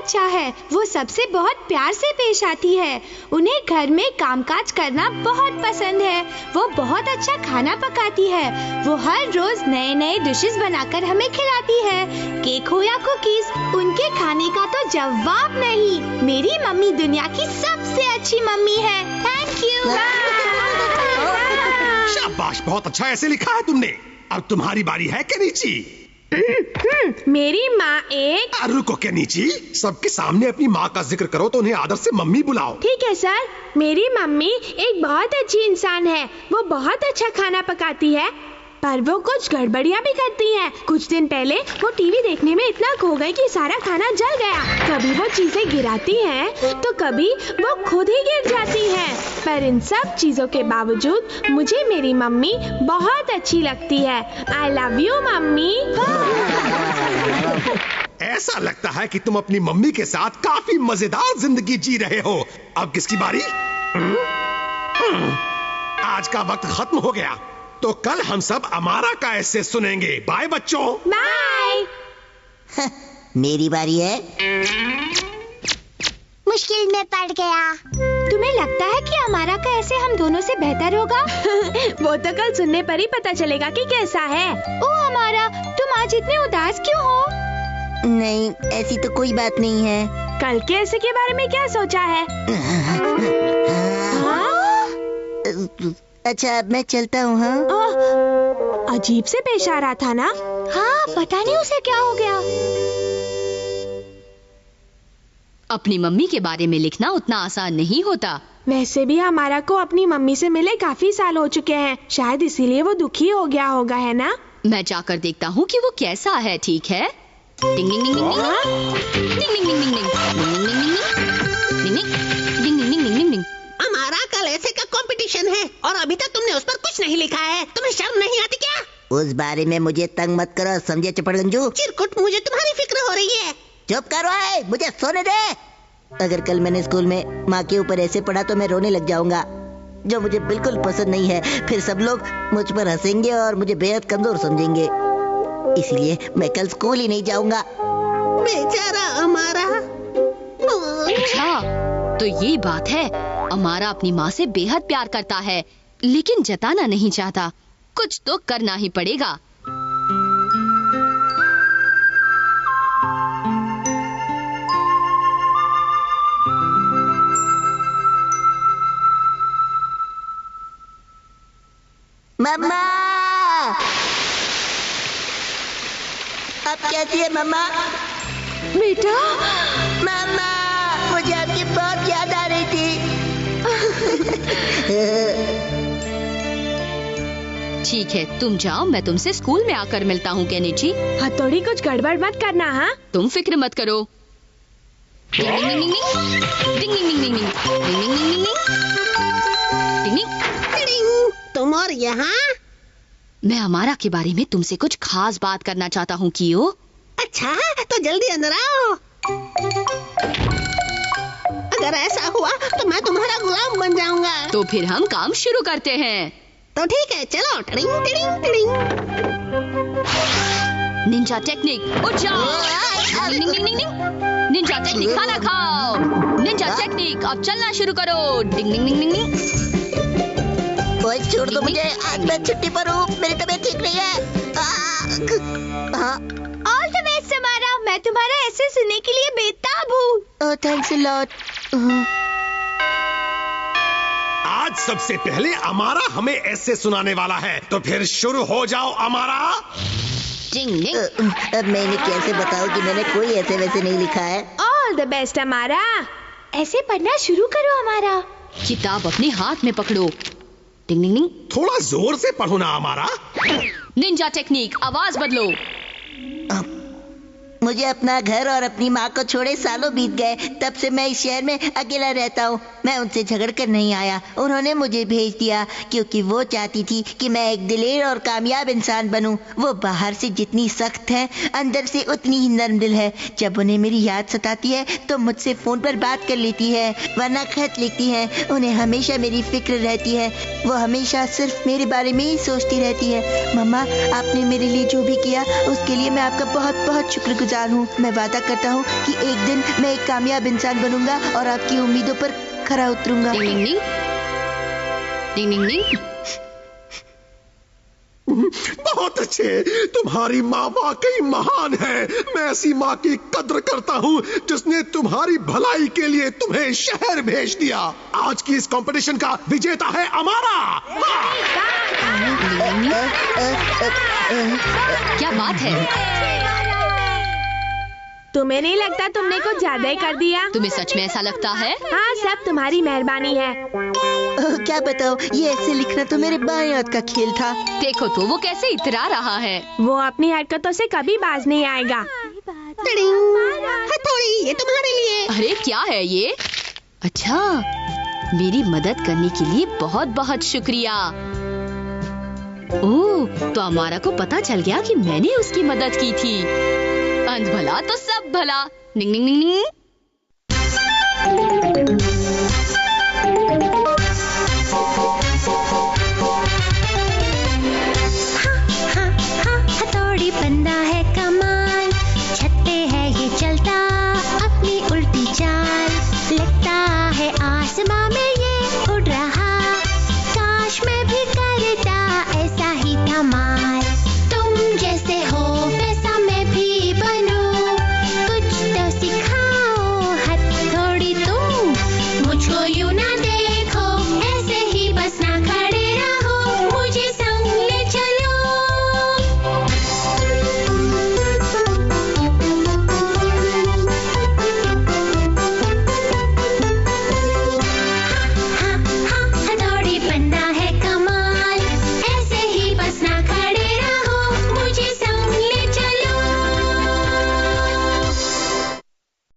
अच्छा है। वो सबसे बहुत प्यार से पेश आती है। उन्हें घर में कामकाज करना बहुत पसंद है। वो बहुत अच्छा खाना पकाती है। वो हर रोज नए नए डिशेस बनाकर हमें खिलाती है। केक हो या कुकीज, उनके खाने का तो जवाब नहीं। मेरी मम्मी दुनिया की सबसे अच्छी मम्मी है। Thank you. शाबाश, बहुत अच्छा ऐसे लिखा है तुमने। अब तुम्हारी बारी है केनिची। मेरी माँ एक रुको केनिची, सबके सामने अपनी माँ का जिक्र करो तो उन्हें आदर से मम्मी बुलाओ। ठीक है सर। मेरी मम्मी एक बहुत अच्छी इंसान है। वो बहुत अच्छा खाना पकाती है, पर वो कुछ गड़बड़ियाँ भी करती है। कुछ दिन पहले वो टीवी देखने में इतना खो गई कि सारा खाना जल गया। कभी वो चीजें गिराती हैं, तो कभी वो खुद ही गिर जाती हैं। पर इन सब चीजों के बावजूद मुझे मेरी मम्मी बहुत अच्छी लगती है। I love you mummy. ऐसा लगता है कि तुम अपनी मम्मी के साथ काफी मजेदार जिंदगी जी रहे हो। अब किसकी बारी? आज का वक्त खत्म हो गया, तो कल हम सब अमारा का ऐसे सुनेंगे। बाय बच्चों। बाय। मेरी बारी है। मुश्किल में पड़ गया। तुम्हें लगता है कि अमारा का ऐसे हम दोनों से बेहतर होगा? वो तो कल सुनने पर ही पता चलेगा कि कैसा है। ओ अमारा, तुम आज इतने उदास क्यों हो? नहीं, ऐसी तो कोई बात नहीं है। कल के ऐसे के बारे में क्या सोचा है? अच्छा, अब मैं चलता हूँ। हाँ, अजीब से पेश आ रहा था ना। हाँ, पता नहीं उसे क्या हो गया। अपनी मम्मी के बारे में लिखना उतना आसान नहीं होता। वैसे भी हमारा को अपनी मम्मी से मिले काफी साल हो चुके हैं। शायद इसीलिए वो दुखी हो गया होगा, है ना? मैं जाकर देखता हूँ कि वो कैसा है। ठीक है। डिंग डिंग डिंग डिंग डिंग डिंग डिंग डिंग डिंग डिंग। हमारा कल ऐसे का कंपटीशन है और अभी तक तुमने उस पर कुछ नहीं लिखा है। तुम्हें शर्म नहीं आती क्या? उस बारे में मुझे तंग मत करो, समझे चपड़गंजू? चिरकुट, मुझे तुम्हारी फिक्र हो रही है। चुप करो, मुझे सोने दे। अगर कल मैंने स्कूल में माँ के ऊपर ऐसे पढ़ा तो मैं रोने लग जाऊंगा, जो मुझे बिल्कुल पसंद नहीं है। फिर सब लोग मुझ पर हंसेंगे और मुझे बेहद कमजोर समझेंगे। इसलिए मैं कल स्कूल ही नहीं जाऊंगा। बेचारा अमारा। अच्छा, तो ये बात है। अमारा अपनी माँ से बेहद प्यार करता है, लेकिन जताना नहीं चाहता। कुछ तो करना ही पड़ेगा। मम्मा, अब कैसी है मम्मा? बेटा, मम्मा, मुझे आपकी बहुत याद आ रही थी। ठीक है, तुम जाओ, मैं तुमसे स्कूल में आकर मिलता हूँ केनिची। हथौड़ी कुछ गड़बड़ मत करना। हाँ, तुम फिक्र मत करो। डिंग डिंग डिंग डिंग डिंग डिंग डिंग डिंग डिंग डिंग डिंग डिंग। तुम और यहाँ? मैं अमारा के बारे में तुमसे कुछ खास बात करना चाहता हूँ कियो। अच्छा, तो जल्दी अंदर आओ। अगर ऐसा हुआ तो मैं तुम्हारा गुलाम बन जाऊंगा। तो फिर हम काम शुरू करते हैं। तो ठीक है, चलो। Tiding tiding tiding. Ninja technique, उठ जाओ। डिंग डिंग डिंग डिंग। निंजा टेक्निक, खाना खाओ। निंजा टेक्निक, अब चलना शुरू करो। डिंग डिंग डिंग डिंग डिंग। ओए, छोड़ दो मुझे, आज मैं छुट्टी पर हूँ, मेरी तबीयत ठीक नहीं है। ऑल द बेस्ट अमारा, मैं तुम्हारा ऐसे सुनने के लिए बेताब हूँ। ओह, थैंक्स अ लॉट। आज सबसे पहले अमारा हमें ऐसे सुनाने वाला है, तो फिर शुरू हो जाओ अमारा। डिंग डिंग। अब मैंने कैसे बताऊं कि मैंने कोई ऐसे वैसे नहीं लिखा है। ऑल द बेस्ट हमारा। ऐसे पढ़ना शुरू करो अमारा। किताब अपने हाथ में पकड़ो। डिंग डिंग डिंग। थोड़ा जोर से पढ़ो ना अमारा। निंजा टेक्निक, आवाज बदलो। मुझे अपना घर और अपनी माँ को छोड़े सालों बीत गए। तब से मैं इस शहर में अकेला रहता हूँ। मैं उनसे झगड़ कर नहीं आया, उन्होंने मुझे भेज दिया क्योंकि वो चाहती थी कि मैं एक दिलेर और कामयाब इंसान बनूं। वो बाहर से जितनी सख्त है, अंदर से उतनी ही नर्म दिल है। जब उन्हें मेरी याद सताती है तो मुझसे फोन पर बात कर लेती है, वरना खत लिखती है। उन्हें हमेशा मेरी फिक्र रहती है। वो हमेशा सिर्फ मेरे बारे में ही सोचती रहती है। मम्मा, आपने मेरे लिए जो भी किया उसके लिए मैं आपका बहुत बहुत शुक्रगुजार शुक्रगुजार हूँ। मैं वादा करता हूँ कि एक दिन मैं एक कामयाब इंसान बनूंगा और आपकी उम्मीदों पर खरा उतरूंगा। डिंग डिंग डिंग। डिंग डिंग डिंग। बहुत अच्छे, तुम्हारी माँ वाकई महान है। मैं ऐसी माँ की कद्र करता हूँ जिसने तुम्हारी भलाई के लिए तुम्हें शहर भेज दिया। आज की इस कंपटीशन का विजेता है अमारा। क्या बात है? तुम्हें नहीं लगता तुमने कुछ ज्यादा ही कर दिया? तुम्हें सच में ऐसा लगता है? हाँ, सब तुम्हारी मेहरबानी है। क्या बताओ, ये ऐसे लिखना तो मेरे बाएं हाथ का खेल था। देखो तो वो कैसे इतरा रहा है। वो अपनी हरकतों से कभी बाज नहीं आएगा। हथौड़ी, ये तुम्हारे लिए। अरे क्या है ये? अच्छा, मेरी मदद करने के लिए बहुत बहुत शुक्रिया। ओह, तो अमारा को पता चल गया कि मैंने उसकी मदद की थी। अंत भला तो सब भला। निंग निंग निंग निंग। हथौड़ी बंदा है कमाल, छत पे है ये चलता अपनी उल्टी चाल। लगता है आसमां में ये उड़ रहा, काश मैं भी करता ऐसा ही धमाल।